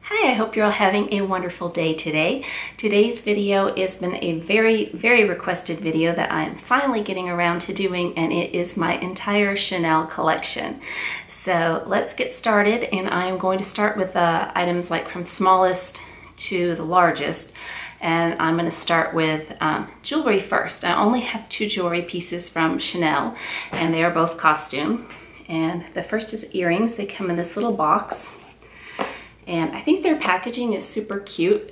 Hi, I hope you're all having a wonderful day today. Today's video has been a very requested video that I'm finally getting around to doing, and it is my entire Chanel collection. So let's get started, and I'm going to start with items like from smallest to the largest. And I'm going to start with jewelry first. I only have two jewelry pieces from Chanel, and they are both costume. And the first is earrings. They come in this little box. And I think their packaging is super cute,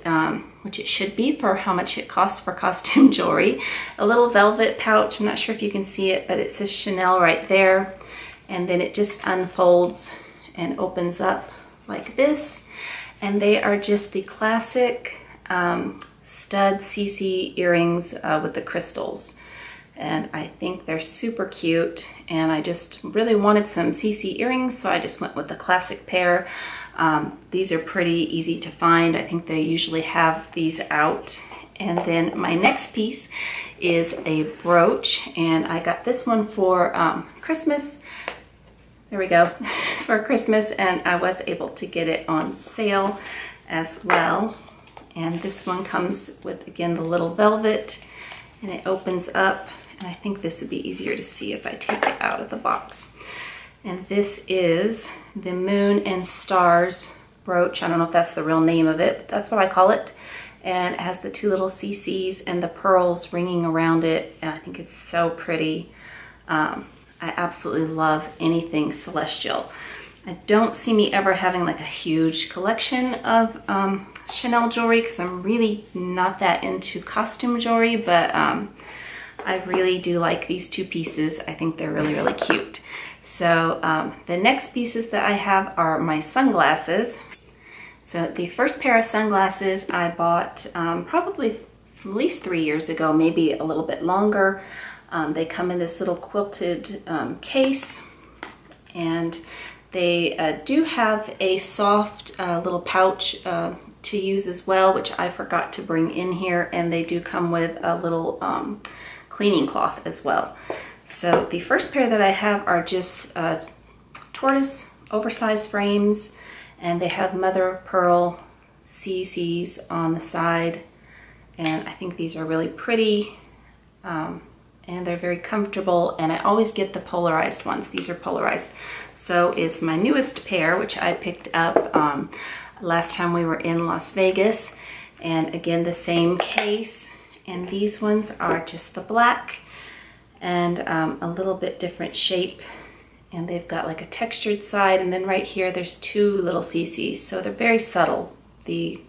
which it should be for how much it costs for costume jewelry. A little velvet pouch, I'm not sure if you can see it, but it says Chanel right there. And then it just unfolds and opens up like this. And they are just the classic stud CC earrings with the crystals. And I think they're super cute, and I just really wanted some CC earrings, so I just went with the classic pair. These are pretty easy to find. I think they usually have these out. And then my next piece is a brooch, and I got this one for Christmas. There we go, for Christmas, and I was able to get it on sale as well. And this one comes with, again, the little velvet, and it opens up. And I think this would be easier to see if I take it out of the box. And this is the Moon and Stars brooch. I don't know if that's the real name of it, but that's what I call it. And it has the two little CCs and the pearls ringing around it. And I think it's so pretty. I absolutely love anything celestial. I don't see me ever having like a huge collection of Chanel jewelry because I'm really not that into costume jewelry, but I really do like these two pieces. I think they're really cute. So the next pieces that I have are my sunglasses. So the first pair of sunglasses I bought probably at least 3 years ago, maybe a little bit longer. They come in this little quilted case, and they do have a soft little pouch to use as well, which I forgot to bring in here, and they do come with a little cleaning cloth as well. So the first pair that I have are just tortoise oversized frames, and they have mother of pearl CCs on the side, and I think these are really pretty, and they're very comfortable, and I always get the polarized ones. These are polarized. So is my newest pair, which I picked up last time we were in Las Vegas, and again the same case. And these ones are just the black and a little bit different shape. And they've got like a textured side. And then right here, there's two little CCs. So they're very subtle. The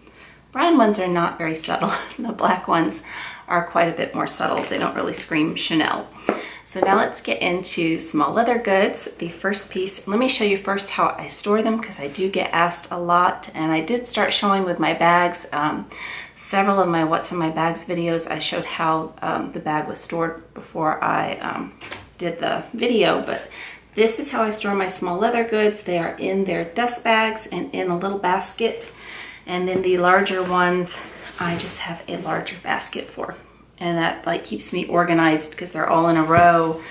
brown ones are not very subtle. The black ones are quite a bit more subtle. They don't really scream Chanel. So now let's get into small leather goods. The first piece, let me show you first how I store them because I do get asked a lot. And I did start showing with my bags. Several of my What's in My Bags videos, I showed how the bag was stored before I did the video, but this is how I store my small leather goods. They are in their dust bags and in a little basket. And then the larger ones, I just have a larger basket for. And that like keeps me organized because they're all in a row,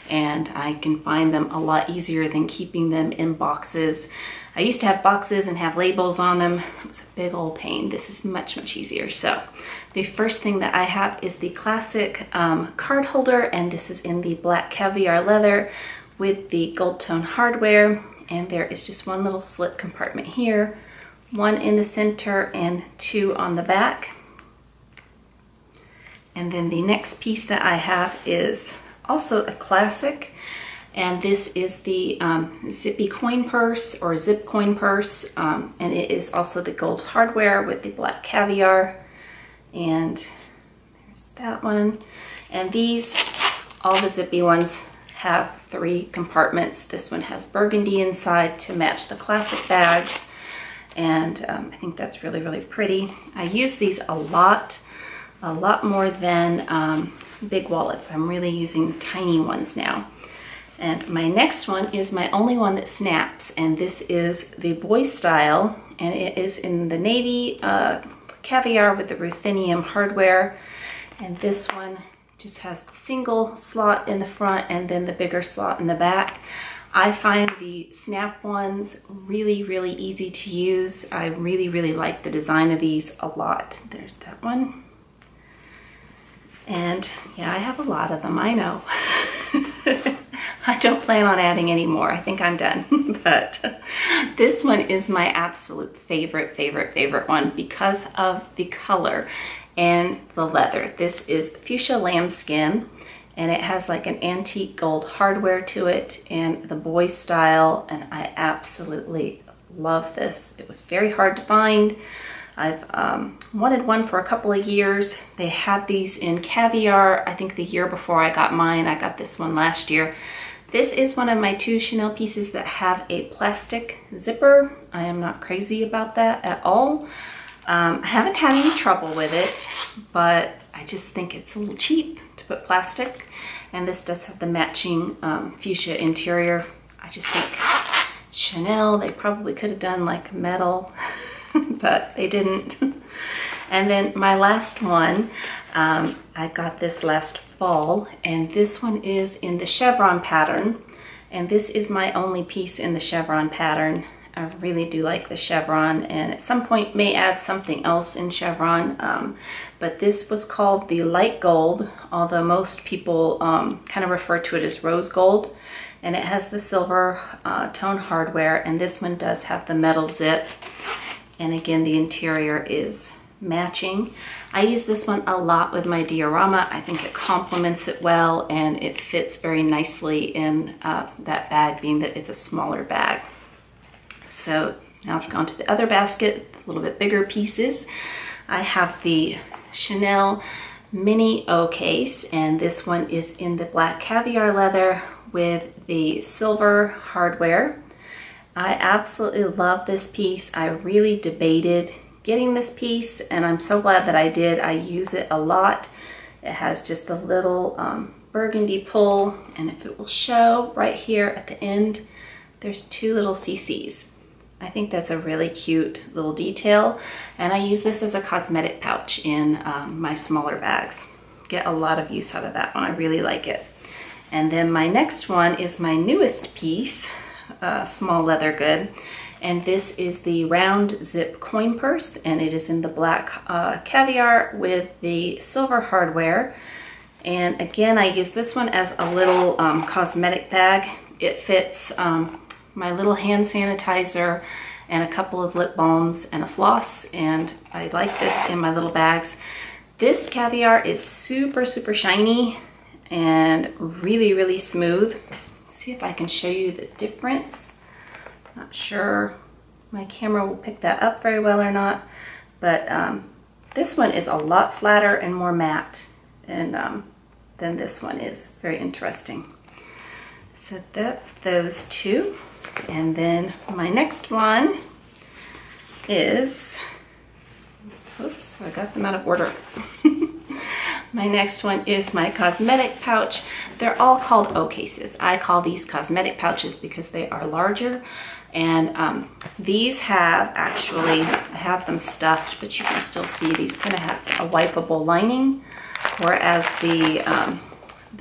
and I can find them a lot easier than keeping them in boxes. I used to have boxes and have labels on them. It was a big old pain. This is much easier. So the first thing that I have is the classic card holder, and this is in the black caviar leather with the gold tone hardware. And there is just one little slip compartment here, one in the center and two on the back. And then the next piece that I have is also a classic, and this is the Zippy coin purse or zip coin purse, and it is also the gold hardware with the black caviar. And there's that one. And these, all the Zippy ones have 3 compartments. This one has burgundy inside to match the classic bags, and I think that's really pretty. I use these a lot more than big wallets. I'm really using tiny ones now. And my next one is my only one that snaps, and this is the boy style, and it is in the navy caviar with the ruthenium hardware. And this one just has the single slot in the front and then the bigger slot in the back. I find the snap ones really, really easy to use. I really, really like the design of these a lot. There's that one. And yeah, I have a lot of them, I know. I don't plan on adding any more. I think I'm done. But this one is my absolute favorite one because of the color and the leather. This is fuchsia lambskin, and it has like an antique gold hardware to it and the boy style, and I absolutely love this. It was very hard to find. I've wanted one for a couple of years. They had these in Caviar, I think the year before I got mine. I got this one last year. This is one of my 2 Chanel pieces that have a plastic zipper. I am not crazy about that at all. I haven't had any trouble with it, but I just think it's a little cheap to put plastic. And this does have the matching fuchsia interior. I just think Chanel, they probably could have done like metal, but they didn't. And then my last one, I got this last fall, and this one is in the chevron pattern. And this is my only piece in the chevron pattern. I really do like the chevron, and at some point may add something else in chevron. But this was called the light gold, although most people kind of refer to it as rose gold. And it has the silver tone hardware, and this one does have the metal zip. And again, the interior is matching. I use this one a lot with my diorama. I think it complements it well, and it fits very nicely in that bag, being that it's a smaller bag. So now to go on to the other basket, a little bit bigger pieces. I have the Chanel mini O case, and this one is in the black caviar leather with the silver hardware. I absolutely love this piece. I really debated getting this piece, and I'm so glad that I did. I use it a lot. It has just a little burgundy pull, and if it will show right here at the end, there's 2 little CCs. I think that's a really cute little detail, and I use this as a cosmetic pouch in my smaller bags. Get a lot of use out of that one. I really like it. And then my next one is my newest piece, small leather good, and this is the round zip coin purse, and it is in the black caviar with the silver hardware. And again, I use this one as a little cosmetic bag. It fits my little hand sanitizer and a couple of lip balms and a floss, and I like this in my little bags. This caviar is super shiny and really smooth. Let's see if I can show you the difference. Not sure my camera will pick that up very well or not, but this one is a lot flatter and more matte than this one is. It's very interesting. So that's those 2. And then my next one is, oops, I got them out of order. My next one is my cosmetic pouch. They're all called O cases. I call these cosmetic pouches because they are larger. And these have actually, I have them stuffed, but you can still see these kind of have a wipeable lining, whereas the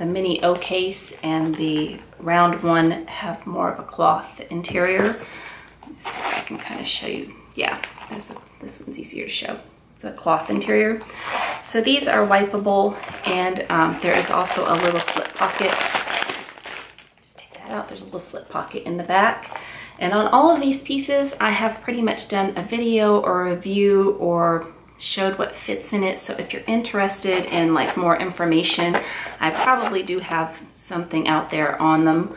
mini O case and the round one have more of a cloth interior. Let's see if I can kind of show you. Yeah, this one's easier to show. It's a cloth interior. So these are wipeable, and there is also a little slip pocket. Just take that out. There's a little slip pocket in the back. And on all of these pieces, I have pretty much done a video or a review or showed what fits in it. So if you're interested in like more information, I probably do have something out there on them.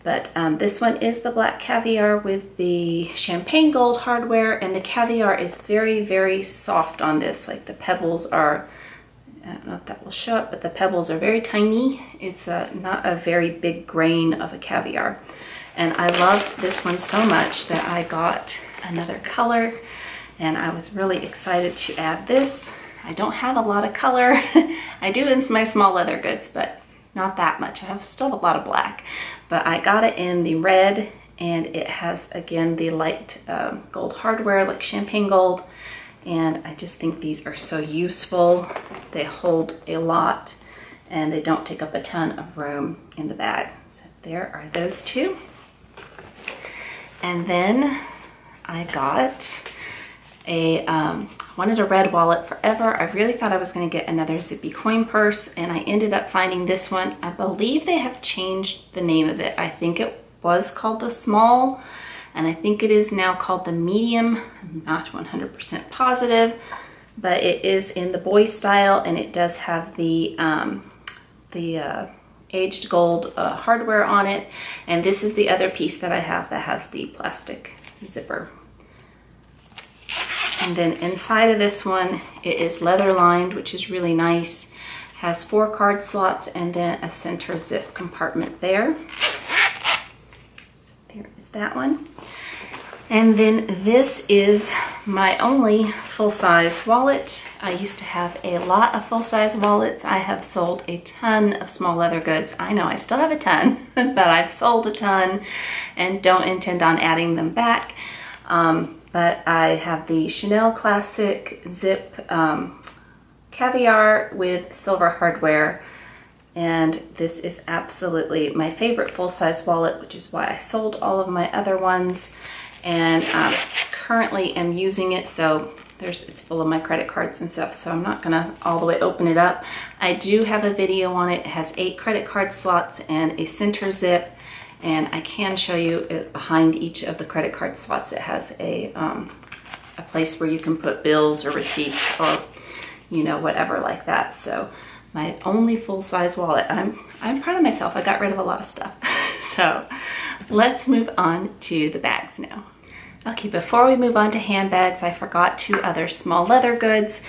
But this one is the black caviar with the champagne gold hardware, and the caviar is very soft on this. Like the pebbles are, I don't know if that will show up, but the pebbles are very tiny. It's not a very big grain of a caviar. And I loved this one so much that I got another color, and I was really excited to add this. I don't have a lot of color. I do in my small leather goods, but not that much. I have still a lot of black, but I got it in the red, and it has, again, the light gold hardware, like champagne gold. And I just think these are so useful. They hold a lot, and they don't take up a ton of room in the bag. So there are those 2. And then I got wanted a red wallet forever. I really thought I was going to get another Zippy coin purse, and I ended up finding this one. I believe they have changed the name of it. I think it was called the small, and I think it is now called the medium. I'm not 100% positive, but it is in the boy style, and it does have the aged gold hardware on it. And this is the other piece that I have that has the plastic zipper. And then inside of this one, it is leather lined, which is really nice. Has 4 card slots and then a center zip compartment there. So there is that one. And then this is my only full-size wallet. I used to have a lot of full-size wallets. I have sold a ton of small leather goods. I know I still have a ton, but I've sold a ton and don't intend on adding them back. But I have the Chanel Classic Zip Caviar with silver hardware, and this is absolutely my favorite full-size wallet, which is why I sold all of my other ones, and currently am using it. So it's full of my credit cards and stuff, so I'm not gonna all the way open it up. I do have a video on it. It has 8 credit card slots and a center zip. And I can show you it behind each of the credit card slots. It has a place where you can put bills or receipts or, you know, whatever like that. So my only full-size wallet. I'm proud of myself. I got rid of a lot of stuff. So let's move on to the bags now. Okay, before we move on to handbags, I forgot 2 other small leather goods.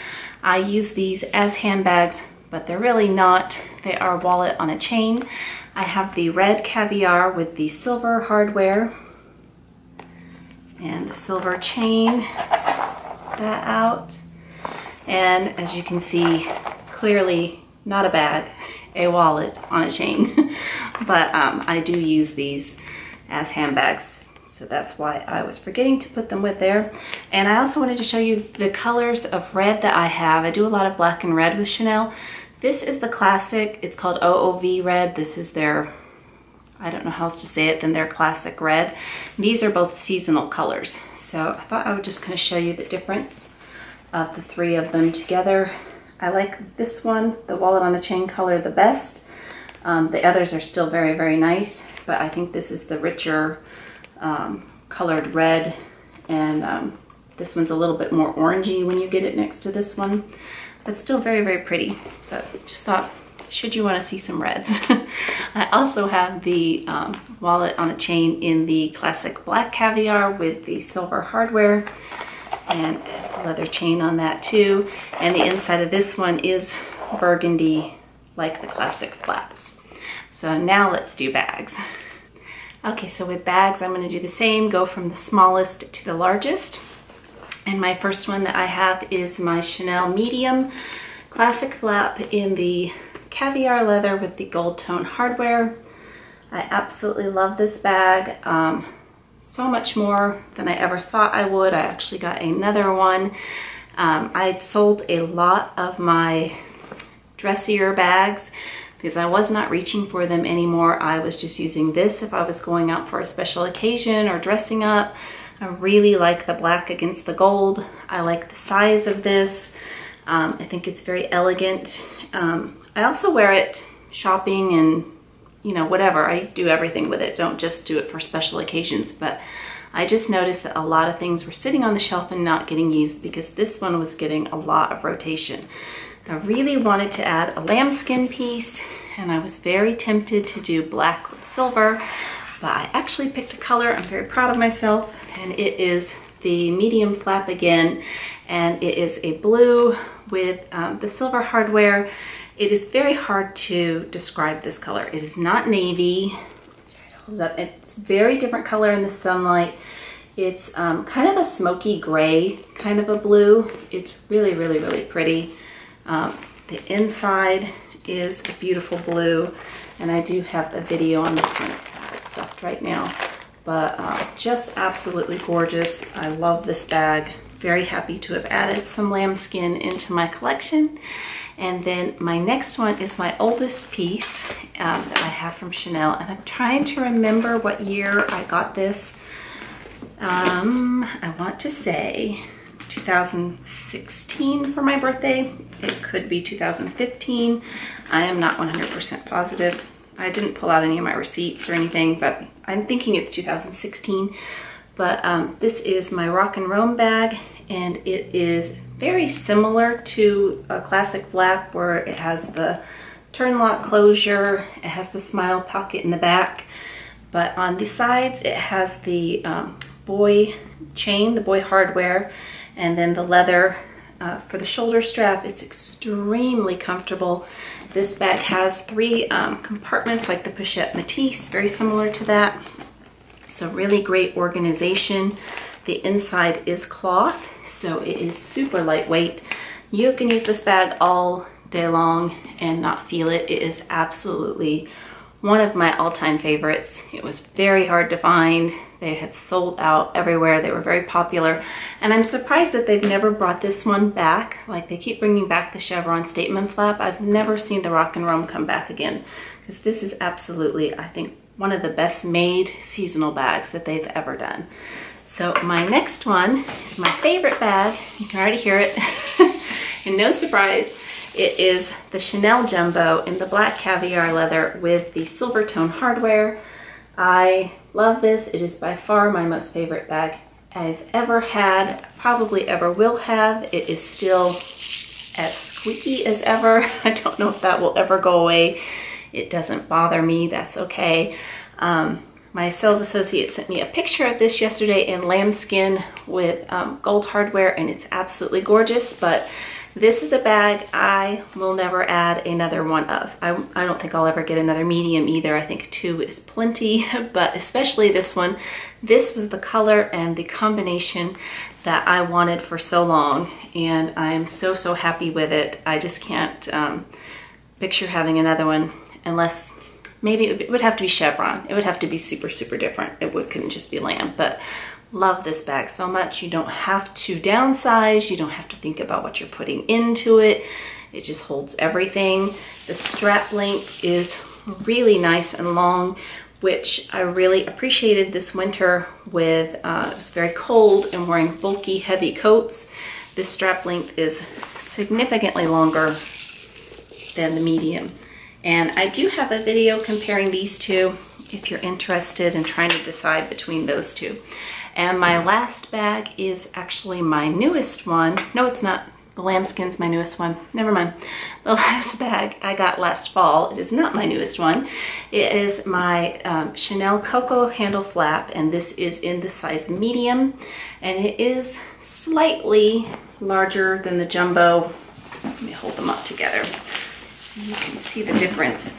I use these as handbags, but they're really not. They are a wallet on a chain. I have the red Caviar with the silver hardware and the silver chain, that out. And as you can see, clearly not a bag, a wallet on a chain. But I do use these as handbags, so that's why I was forgetting to put them with there. And I also wanted to show you the colors of red that I have. I do a lot of black and red with Chanel. This is the classic. It's called OOV red. This is their, I don't know how else to say it than their classic red. These are both seasonal colors. So I thought I would just kind of show you the difference of the 3 of them together. I like this one, the wallet on a chain color, the best. The others are still very, very nice, but I think this is the richer colored red, and this one's a little bit more orangey when you get it next to this one, but still very, very pretty. But just thought, should you want to see some reds? I also have the wallet on a chain in the classic black Caviar with the silver hardware, and a leather chain on that too. And the inside of this one is burgundy, like the classic flaps. So now let's do bags. Okay, so with bags, I'm going to do the same, go from the smallest to the largest. And my first one that I have is my Chanel medium classic flap in the Caviar leather with the gold tone hardware. I absolutely love this bag. So much more than I ever thought I would. I actually got another one. I sold a lot of my dressier bags because I was not reaching for them anymore. I was just using this if I was going out for a special occasion or dressing up. I really like the black against the gold. I like the size of this. I think it's very elegant. I also wear it shopping and, you know, whatever. I do everything with it. Don't just do it for special occasions. But I just noticed that a lot of things were sitting on the shelf and not getting used because this one was getting a lot of rotation. I really wanted to add a lambskin piece, and I was very tempted to do black with silver, but I actually picked a color. I'm very proud of myself, and it is the medium flap again, and it is a blue with the silver hardware. It is very hard to describe this color. It is not navy. It's very different color in the sunlight. It's kind of a smoky gray kind of a blue. It's really, really, really pretty. The inside is a beautiful blue, and I do have a video on this one. It's stuffed right now, but just absolutely gorgeous. I love this bag. Very happy to have added some lambskin into my collection. And then my next one is my oldest piece that I have from Chanel, and I'm trying to remember what year I got this. I want to say 2016 for my birthday. It could be 2015. I am not 100% positive. I didn't pull out any of my receipts or anything, but I'm thinking it's 2016. But this is my Rock and Roam bag, and it is very similar to a classic flap where it has the turn lock closure, it has the smile pocket in the back, but on the sides it has the boy chain, the boy hardware, and then the leather for the shoulder strap. It's extremely comfortable. This bag has 3 compartments like the Pochette Matisse, very similar to that. So really great organization. The inside is cloth, so it is super lightweight. You can use this bag all day long and not feel it. It is absolutely one of my all-time favorites. It was very hard to find. They had sold out everywhere. They were very popular. And I'm surprised that they've never brought this one back. Like, they keep bringing back the chevron statement flap. I've never seen the Rock and Roam come back again, because this is absolutely, I think, one of the best made seasonal bags that they've ever done. So my next one is my favorite bag. You can already hear it. And no surprise, it is the Chanel Jumbo in the black caviar leather with the silver tone hardware. I love this. It is by far my most favorite bag I've ever had, probably ever will have. It is still as squeaky as ever. I don't know if that will ever go away. It doesn't bother me, that's okay. My sales associate sent me a picture of this yesterday in lambskin with gold hardware, and it's absolutely gorgeous, but this is a bag I will never add another one of. I don't think I'll ever get another medium either. I think 2 is plenty, but especially this one. This was the color and the combination that I wanted for so long, and I'm so, so happy with it. I just can't picture having another one unless maybe it would have to be chevron. It would have to be super, super different. Couldn't just be lamb, but love this bag so much. You don't have to downsize. You don't have to think about what you're putting into it. It just holds everything. The strap length is really nice and long, which I really appreciated this winter with, it was very cold and wearing bulky, heavy coats. This strap length is significantly longer than the medium. And I do have a video comparing these two if you're interested in trying to decide between those two. And my last bag is actually my newest one. No, it's not. The lambskin's my newest one. Never mind. The last bag I got last fall. It is not my newest one. It is my Chanel Coco handle flap, and this is in the size medium. And it is slightly larger than the jumbo. Let me hold them up together so you can see the difference.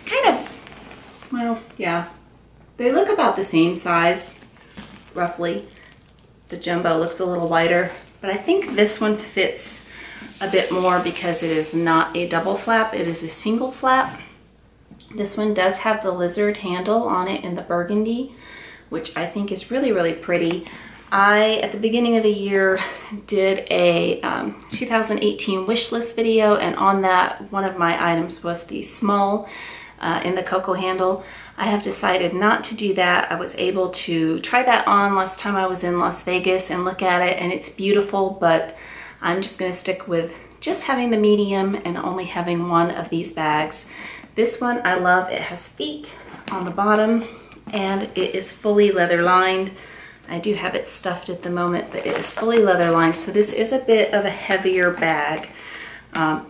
Kind of, well, yeah. They look about the same size, roughly. The jumbo looks a little wider, but I think this one fits a bit more because it is not a double flap, it is a single flap. This one does have the lizard handle on it in the burgundy, which I think is really, really pretty. I, at the beginning of the year, did a 2018 wish list video, and on that, one of my items was the small in the Coco handle. I have decided not to do that. I was able to try that on last time I was in Las Vegas and look at it, and it's beautiful, but I'm just gonna stick with just having the medium and only having one of these bags. This one I love. It has feet on the bottom, and it is fully leather lined. I do have it stuffed at the moment, but it is fully leather lined, so this is a bit of a heavier bag.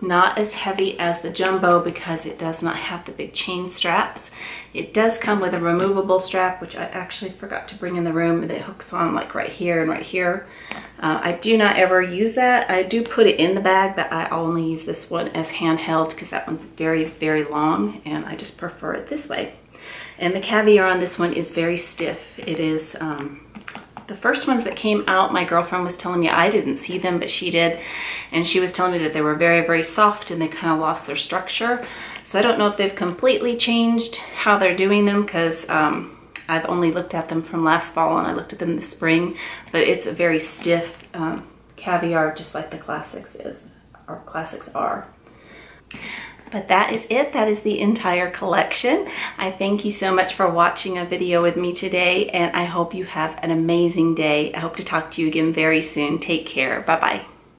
Not as heavy as the jumbo because it does not have the big chain straps. It does come with a removable strap, which I actually forgot to bring in the room, that hooks on like right here and right here. I do not ever use that. I do put it in the bag, but I only use this one as handheld because that one's very, very long, and I just prefer it this way. And the caviar on this one is very stiff. It is, the first ones that came out, my girlfriend was telling me, I didn't see them, but she did. And she was telling me that they were very, very soft and they kind of lost their structure. So I don't know if they've completely changed how they're doing them, because I've only looked at them from last fall and I looked at them this spring. But it's a very stiff caviar, just like the classics is, or classics are. But that is it. That is the entire collection. I thank you so much for watching a video with me today, and I hope you have an amazing day. I hope to talk to you again very soon. Take care. Bye-bye.